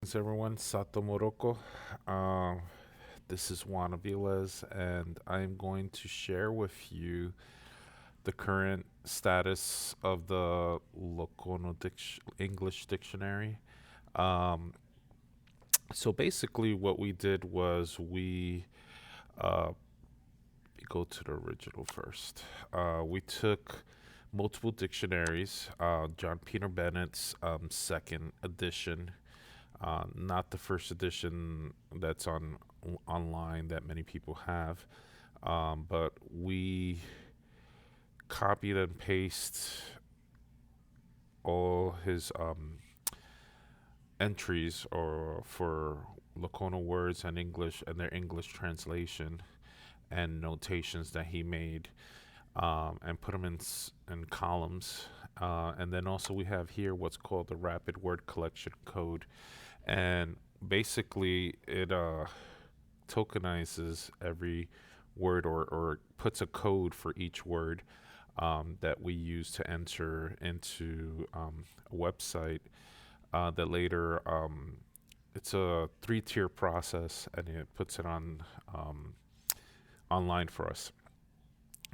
Thanks everyone, Sato Morocco. Uh, this is Juan Aviles, and I'm going to share with you the current status of the English Dictionary. Um, so basically, what we did was we uh, go to the original first. We took multiple dictionaries, John Peter Bennett's second edition, not the first edition that's on online that many people have, but we copied and paste all his entries or for Lokono words and English and their English translation and notations that he made, and put them in columns. And then also we have here what's called the Rapid Word Collection Code, and basically it tokenizes every word, or puts a code for each word that we use to enter into a website that later it's a three-tier process, and it puts it on online for us.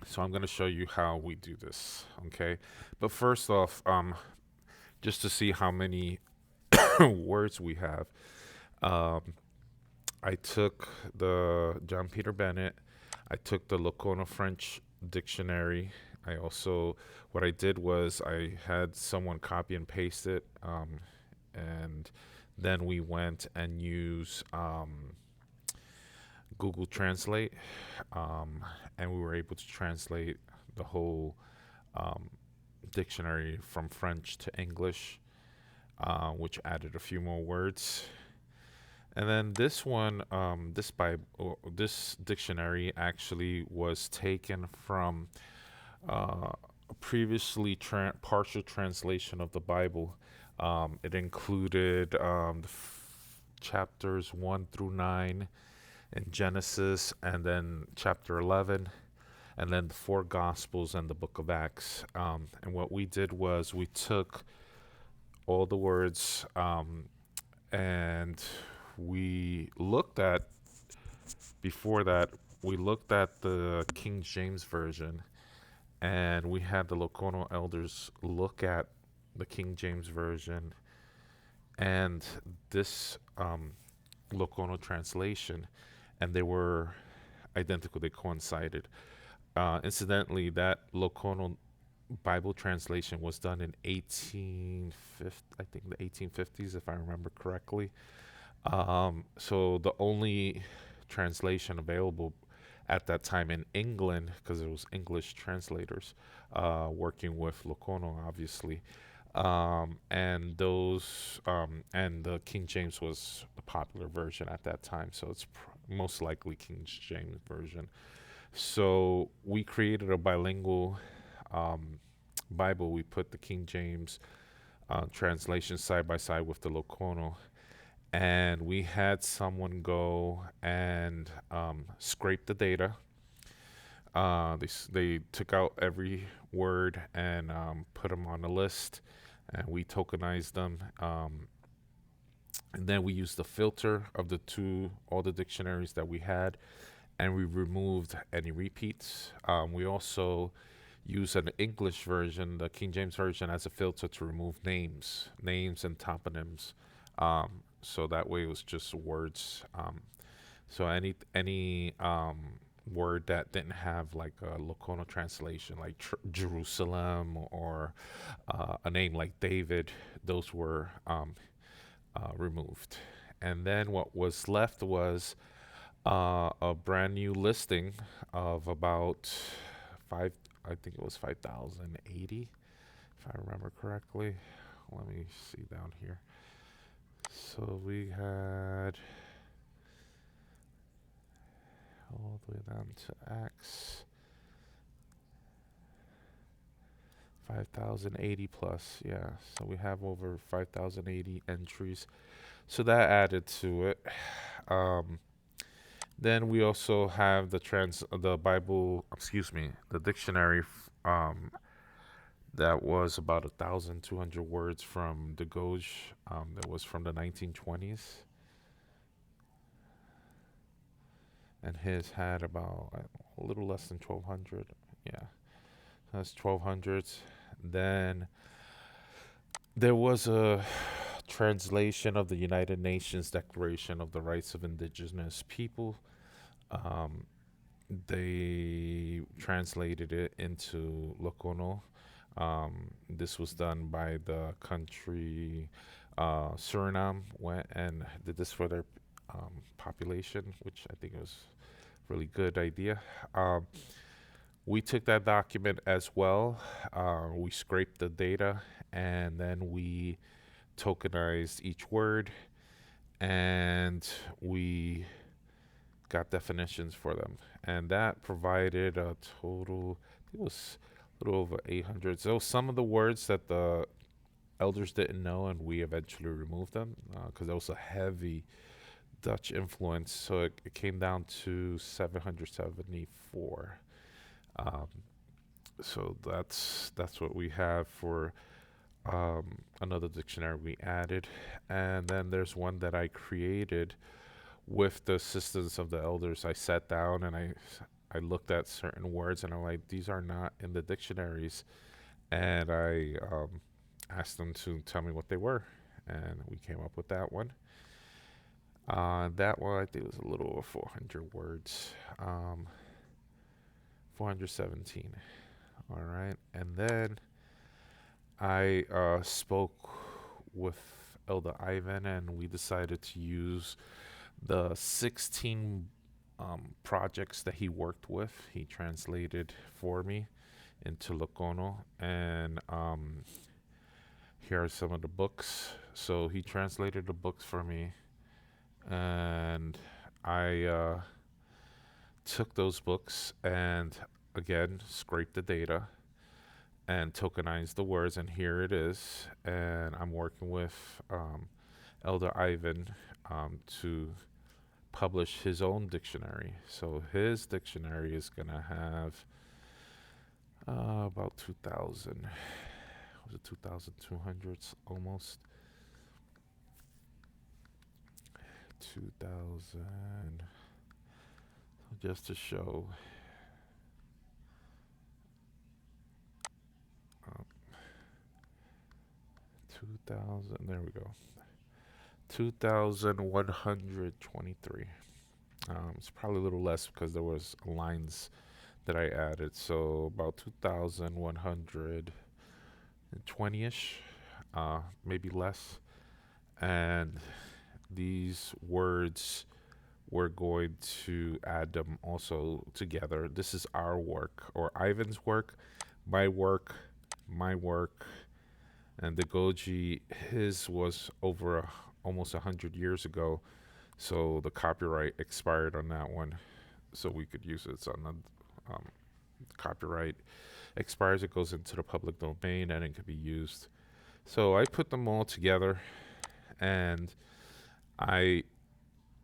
So I'm going to show you how we do this. Okay, but first off, just to see how many words we have, um, I took the John Peter Bennett. I took the Lokono French dictionary. I also, what I did was I had someone copy and paste it, and then we went and used Google Translate, um, and we were able to translate the whole um, dictionary from French to English, which added a few more words. And then this one, this dictionary actually was taken from a previously partial translation of the Bible. It included chapters 1 through 9 in Genesis, and then chapter 11, and then the four Gospels and the Book of Acts. And what we did was we took all the words, and we looked at before that we looked at the King James version, and we had the Lokono elders look at the King James version and this Lokono translation, and they were identical. They coincided. Incidentally, that Lokono Bible translation was done in 1850, I think the 1850s, if I remember correctly. So the only translation available at that time in England, because it was English translators working with Lokono, obviously, and the King James was the popular version at that time, so it's most likely King James version. So we created a bilingual um, Bible. We put the King James translation side by side with the Lokono, and we had someone go and scrape the data. They took out every word and put them on a list, and we tokenized them. And then we used the filter of all the dictionaries that we had, and we removed any repeats. We also use an English version, the King James version, as a filter to remove names and toponyms. So that way it was just words. So any word that didn't have like a Lokono translation, like Jerusalem, or a name like David, those were removed. And then what was left was a brand new listing of about five. I think it was 5,080, if I remember correctly. Let me see down here. So we had all the way down to Acts, 5,080 plus. Yeah, so we have over 5,080 entries. So that added to it. Um, then we also have the Bible, excuse me, the dictionary That was about 1,200 words from the Goj. That was from the 1920s, and his had about a little less than 1,200. Yeah, that's 1,200s. Then there was a translation of the United Nations Declaration of the Rights of Indigenous People. Um, they translated it into Lokono. This was done by the country Suriname went and did this for their population, which I think was a really good idea. Um, we took that document as well. We scraped the data and then we tokenized each word and we got definitions for them. And that provided a total, I think it was a little over 800. So some of the words that the elders didn't know, and we eventually removed them because there was a heavy Dutch influence. So it came down to 774. Um, so that's what we have for another dictionary we added, and then there's one that I created with the assistance of the elders. I sat down and I looked at certain words and I'm like, these are not in the dictionaries, and I asked them to tell me what they were, and we came up with that one. That one I think was a little over 400 words, 417. All right, and then I spoke with Elder Ivan, and we decided to use the 16 projects that he worked with. He translated for me into Lokono, and here are some of the books. So he translated the books for me, and I took those books and again scraped the data and tokenized the words, and here it is. And I'm working with Elder Ivan to publish his own dictionary. So his dictionary is gonna have about 2,000. Was it 2,200 almost? 2,000. Just to show. Um, 2,000. There we go. 2,123. It's probably a little less because there was lines that I added. So about 2,120-ish, maybe less. And these words, we're going to add them also together. This is our work, or Ivan's work, my work, my work, and the Goji. His was over almost 100 years ago, so the copyright expired on that one, so we could use it. It's on the copyright expires, it goes into the public domain, and it could be used. So I put them all together, and I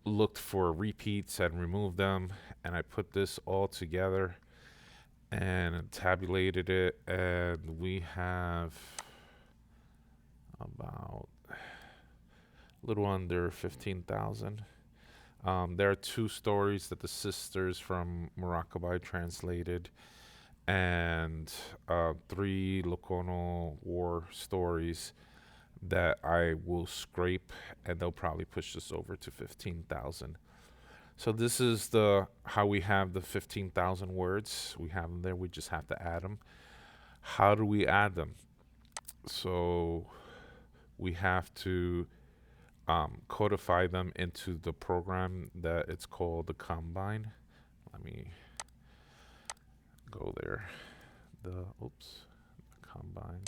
looked for repeats and removed them, and I put this all together and tabulated it, and we have about a little under 15,000. There are two stories that the sisters from Morocco translated, and three Lokono war stories that I will scrape, and they'll probably push this over to 15,000. So this is the how we have the 15,000 words. We have them there. We just have to add them. How do we add them? So we have to codify them into the program that it's called the Combine. Let me go there. The Combine,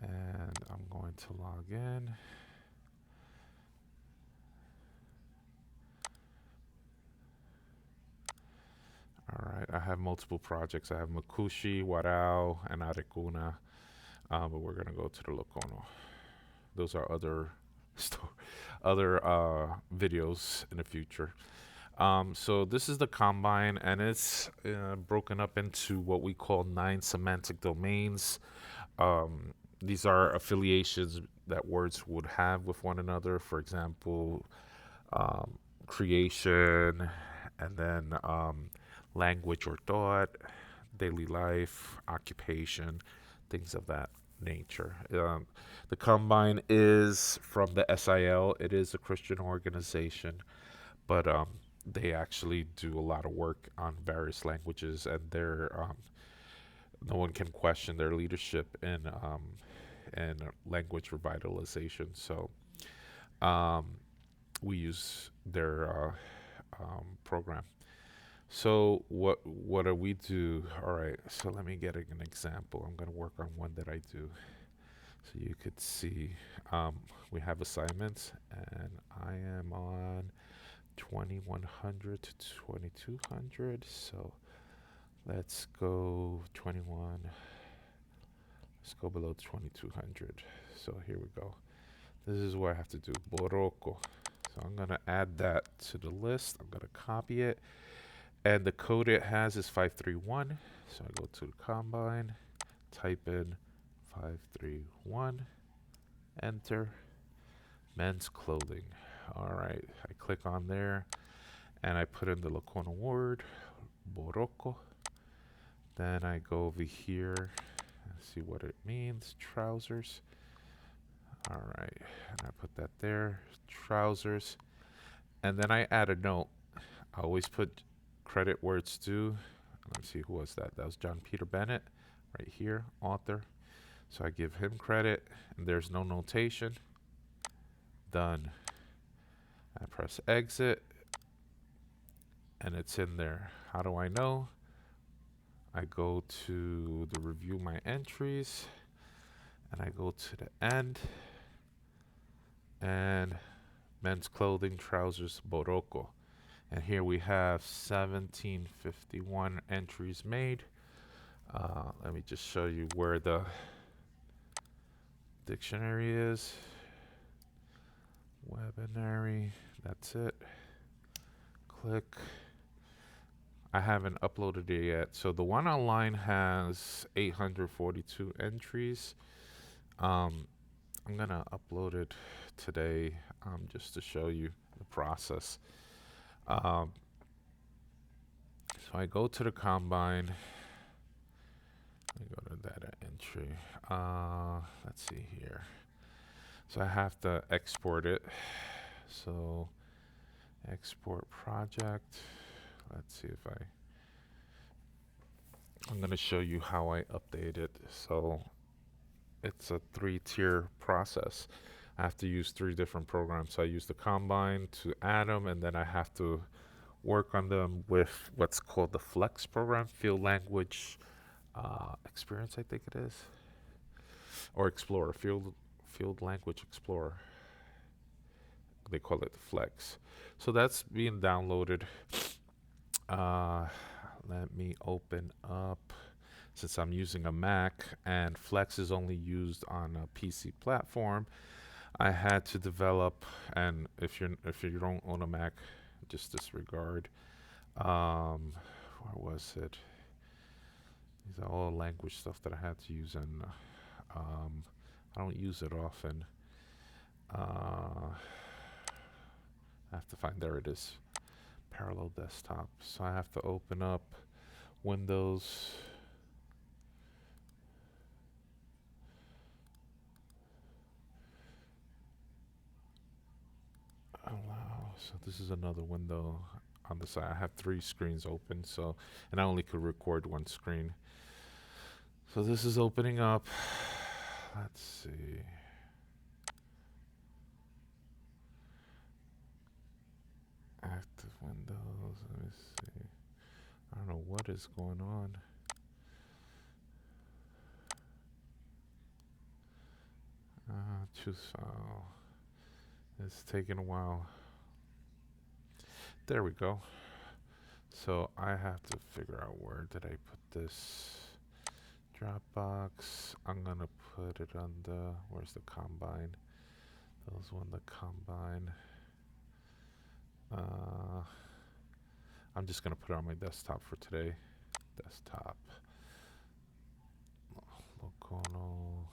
and I'm going to log in. All right, I have multiple projects. I have Makushi, Warao, and Arekuna, but we're gonna go to the Lokono. Those are other sto- other videos in the future. So this is the combine, and it's broken up into what we call nine semantic domains. Um, these are affiliations that words would have with one another. For example, um, creation, and then language or thought, daily life, occupation, things of that nature. The Combine is from the SIL. It is a Christian organization, but they actually do a lot of work on various languages, and no one can question their leadership in language revitalization. So um, we use their program. So what do we do? All right. So let me get an example. I'm gonna work on one that I do, so you could see. Um, we have assignments, and I am on 2100 to 2200. So let's go 21. Let's go below 2200. So here we go. This is what I have to do. Boroko. So I'm gonna add that to the list. I'm gonna copy it. And the code it has is 531. So I go to the Combine, type in 531, enter, men's clothing. All right, I click on there and I put in the Lokono word, boroko. Then I go over here and see what it means, trousers. All right, and I put that there, trousers. And then I add a note. I always put credit where it's due. Let's see, who was that? That was John Peter Bennett, right here, author. So I give him credit, and there's no notation. Done. I press exit, and it's in there. How do I know? I go to the review my entries, and I go to the end, and men's clothing, trousers, boroko. And here we have 1751 entries made. Let me just show you where the dictionary is. Webinary, that's it. Click. I haven't uploaded it yet. So the one online has 842 entries. Um, I'm gonna upload it today just to show you the process. Um, so I go to the Combine. I go to data entry. Let's see here. So I have to export it. So export project. Let's see if I'm going to show you how I update it. So it's a 3-tier process. I have to use 3 different programs. So I use the Combine to add them, and then I have to work on them with what's called the Flex program, Field Language Experience, I think it is, or Explorer, Field Language Explorer. They call it the Flex. So that's being downloaded. Uh, Let me open up, since I'm using a Mac and Flex is only used on a PC platform. I had to develop, and if you don't own a Mac, just disregard. Where was it? These are all language stuff that I had to use, and I don't use it often. I have to find, there it is, parallel desktop. So I have to open up Windows. Allow. So this is another window on the side. I have 3 screens open, so, and I only could record one screen. So this is opening up. Let's see. Active Windows. Let me see. I don't know what is going on. Choose file. It's taking a while. There we go. So I have to figure out, where did I put this? Dropbox. I'm gonna put it on the, where's the Combine? Those one, the Combine. I'm just gonna put it on my desktop for today. Desktop. Lokono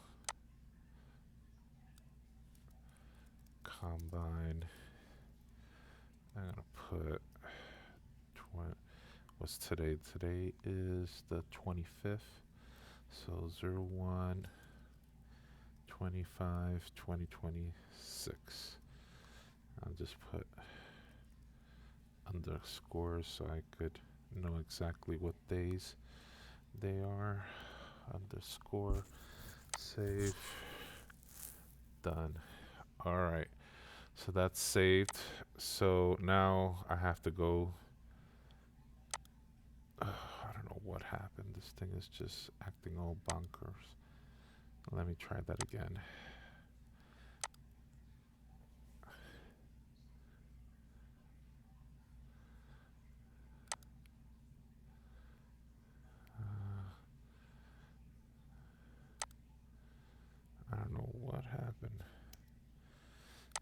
Combine. I'm gonna put what's today? Today is the 25th. So 01 25 2026. I'll just put underscores so I could know exactly what days they are. Underscore save. Done. All right. So that's saved. So now I have to go. I don't know what happened. This thing is just acting all bonkers. Let me try that again. I don't know what happened.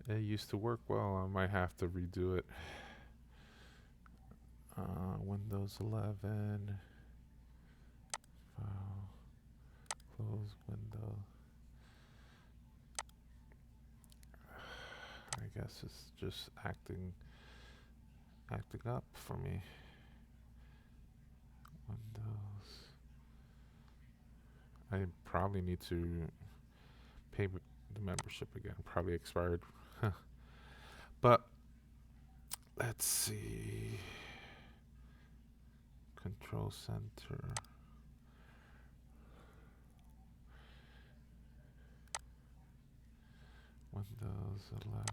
It used to work well. I might have to redo it. Windows 11. File. Close window. I guess it's just acting up for me. Windows. I probably need to pay the membership again. Probably expired. But let's see. Control center. Windows 11.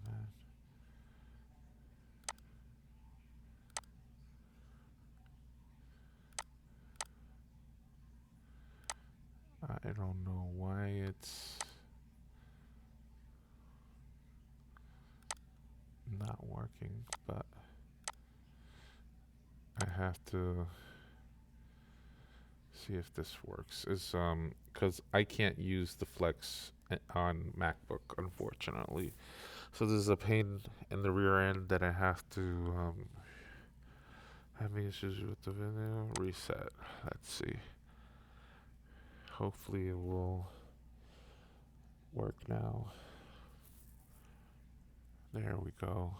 I don't know why it's not working, but I have to see if this works. Is because I can't use the Flex on MacBook, unfortunately. So this is a pain in the rear end that I have to having issues with the video. Reset. Let's see. Hopefully it will work now. There we go.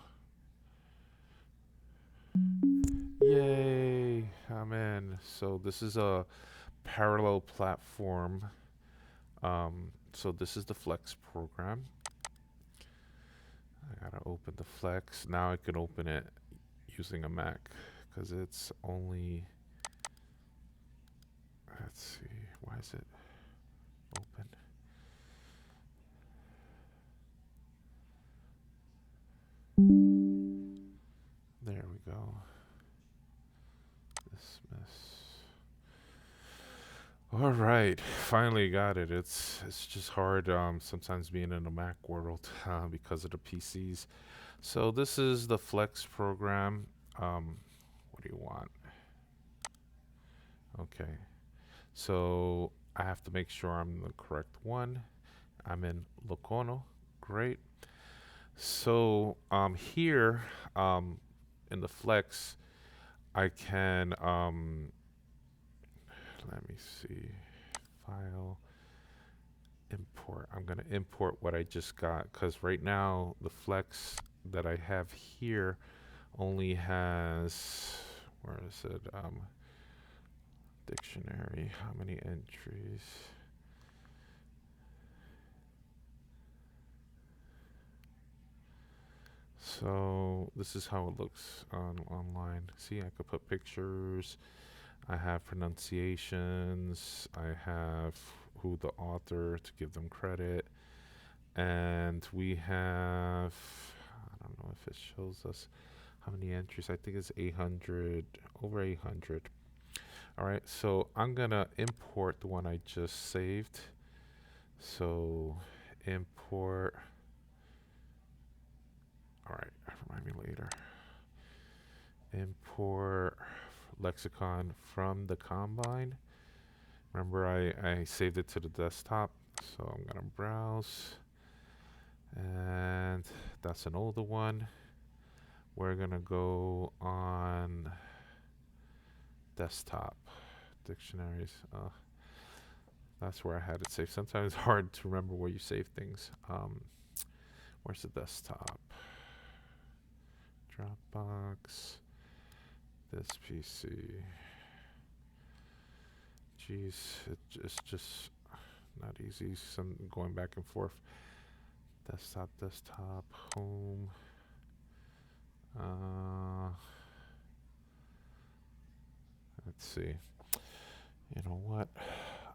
Yay! I'm in. So this is a parallel platform. So this is the Flex program. I gotta open the Flex. Now I can open it using a Mac because it's only. Let's see. Why is it open? There we go. Dismiss. All right, finally got it. It's just hard sometimes being in the Mac world because of the PCs. So this is the Flex program. What do you want? Okay. So I have to make sure I'm the correct one. I'm in Lokono. Great. So here in the Flex, I can let me see, file, import. I'm gonna import what I just got because right now the Flex that I have here only has, where is it? Dictionary. How many entries? So this is how it looks online. See, I could put pictures. I have pronunciations. I have who the author to give them credit. And we have, I don't know if it shows us how many entries. I think it's 800, over 800. All right, so I'm gonna import the one I just saved. So import. All right, remind me later. Import lexicon from the Combine. Remember, I saved it to the desktop. So I'm gonna browse, and that's an older one. We're gonna go on Desktop dictionaries. That's where I had it saved. Sometimes it's hard to remember where you save things. Where's the desktop? Dropbox. This PC. Jeez, it's just not easy. Some going back and forth. Desktop, home. Let's see. You know what?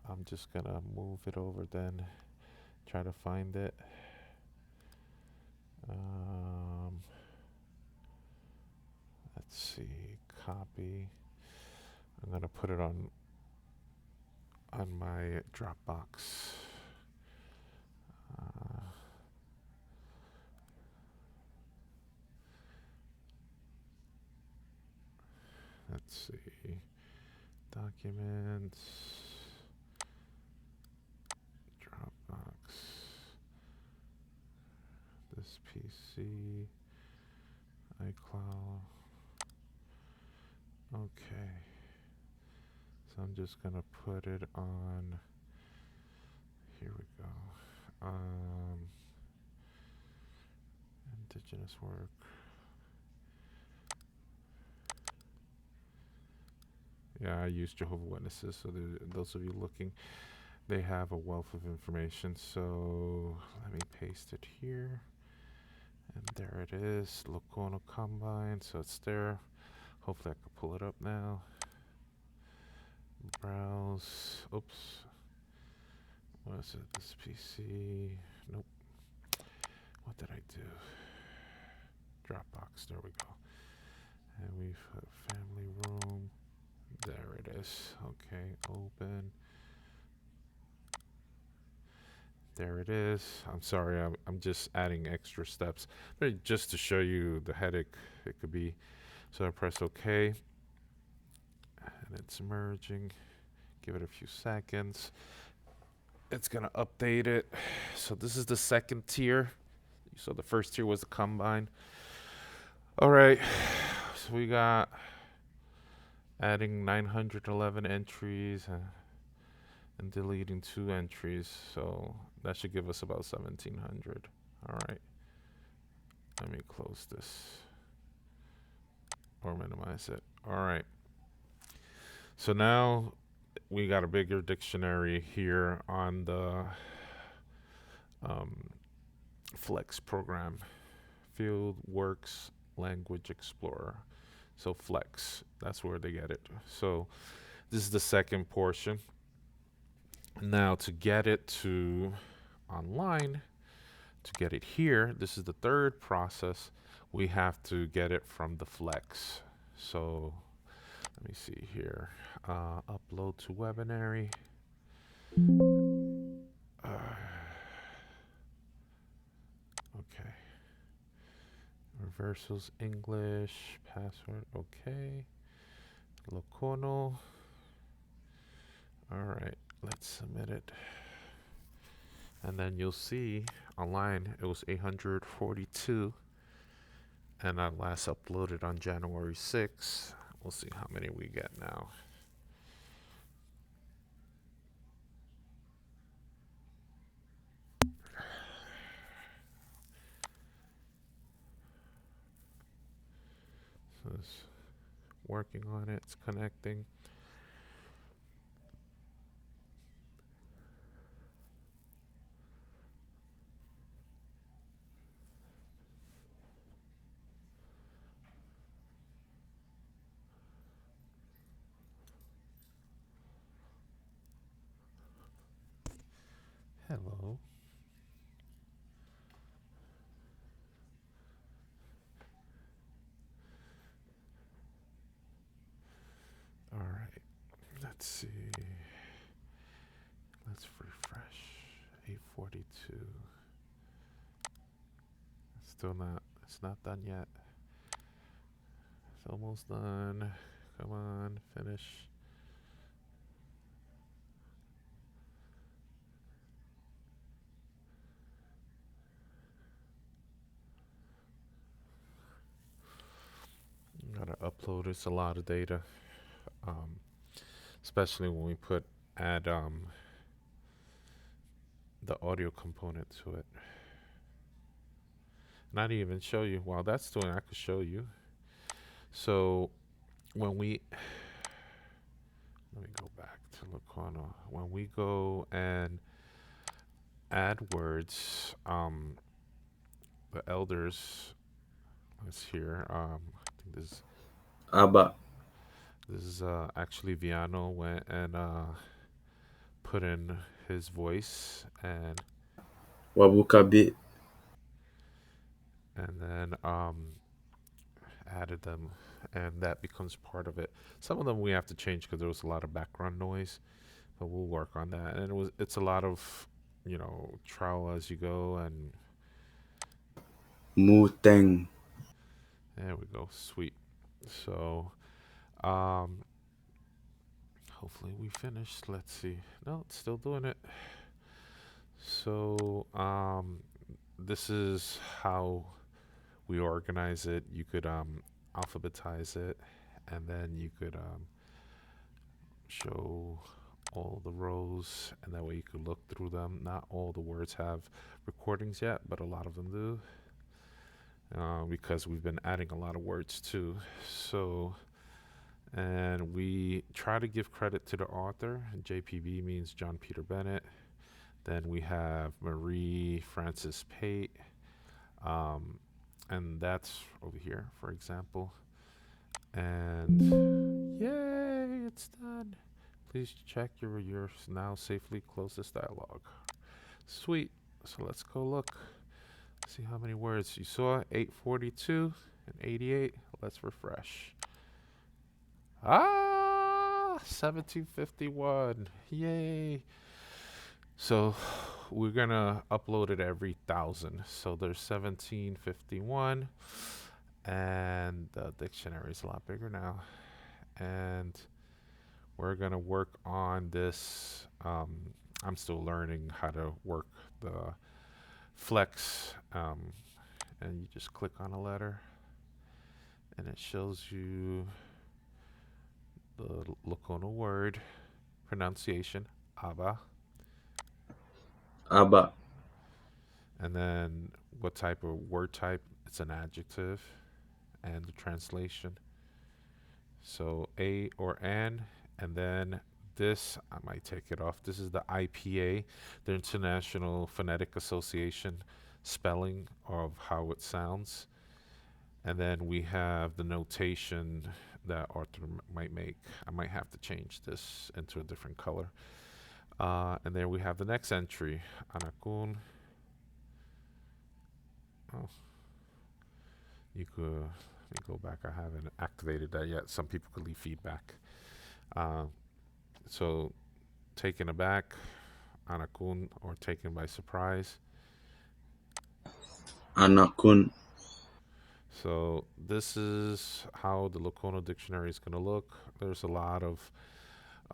I'm just gonna move it over then. Try to find it. Let's see. Copy. I'm gonna put it on my Dropbox. Let's see. Documents. Dropbox. This PC. iCloud. Okay. So I'm just gonna put it on. Here we go. Indigenous work. Yeah, I use Jehovah's Witnesses, so those of you looking, they have a wealth of information. So let me paste it here. And there it is, Lokono Combine, so it's there. Hopefully I can pull it up now. Browse, oops. What is it, this PC? Nope. What did I do? Dropbox, there we go. And we've got family room. There it is. Okay, open. There it is. I'm sorry, I'm just adding extra steps, but just to show you the headache it could be. So I press OK, and it's merging. Give it a few seconds. It's gonna update it. So this is the second tier. So the first tier was the combine. All right, so we got adding 911 entries and deleting 2 entries. So that should give us about 1,700. All right. Let me close this or minimize it. All right. So now we got a bigger dictionary here on the Flex program. Field Works Language Explorer. So Flex, that's where they get it. So this is the second portion. Now to get it to online, to get it here, this is the third process. We have to get it from the Flex. So let me see here. Upload to Webinary. Okay. Reversals English. Password. Okay. Lokono. All right. Let's submit it. And then you'll see online it was 842. And I last uploaded on January 6th. We'll see how many we get now. So it's working on it. It's connecting. Hello. All right. Let's see. Let's refresh. 842. It's not done yet. It's almost done. Come on, finish. Gotta upload. It's a lot of data. um, especially when we put add the audio component to it. Not even show you. While that's doing, I could show you. So when we let me go back to Lokono. When we go and add words, the elders is here. I think Aba. this is actually Viano went and put in his voice Wabukabe. and then added them, and that becomes part of it. Some of them we have to change because there was a lot of background noise, but we'll work on that. And it's a lot of trial as you go, and Muteng. there we go, sweet. So um, hopefully we finished. Let's see. No, it's still doing it. So this is how we organize it. You could alphabetize it, and then you could show all the rows, and that way you could look through them. Not all the words have recordings yet, but a lot of them do, because we've been adding a lot of words too. So, and we try to give credit to the author. JPB means John Peter Bennett. Then we have Marie Frances Pate, um, and that's over here, for example. And yay, it's done. Please check your now safely close this dialogue. Sweet. So let's go look. See how many words you saw. 842 and 88. Let's refresh. 1751. Yay. So we're gonna upload it every 1,000. So there's 1751, and the dictionary is a lot bigger now. And we're gonna work on this. I'm still learning how to work the flex, and you just click on a letter, and it shows you the Lokono word pronunciation, aba, Aba. and then what type of word type. It's an adjective, and the translation. So a or an, and then this I might take it off. This is the IPA, the International Phonetic Association spelling of how it sounds. And then we have the notation that Arthur might make. I might have to change this into a different color. And then we have the next entry, Anakun. Oh, you could let me go back. I haven't activated that yet. Some people could leave feedback. Uh, so taken aback, Anakun, or taken by surprise. Anakun. So this is how the Lokono dictionary is going to look. There's a lot of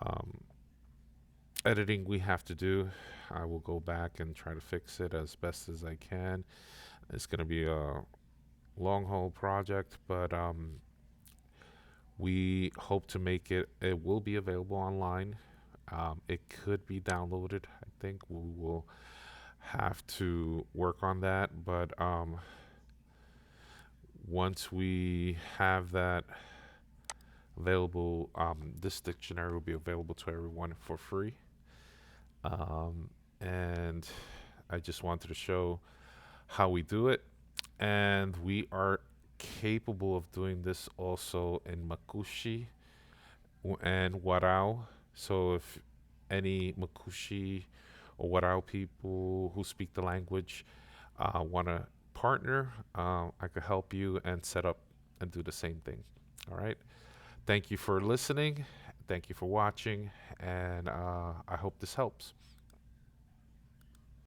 um, editing we have to do. I will go back and try to fix it as best as I can. It's going to be a long haul project, but we hope to make it. It will be available online. It could be downloaded. I think we will have to work on that, but once we have that available, this dictionary will be available to everyone for free. Um, and I just wanted to show how we do it. And we are capable of doing this also in Makushi and Warao. So if any Makushi or Warao people who speak the language want to partner, I could help you and set up and do the same thing. All right. Thank you for listening. Thank you for watching. And I hope this helps.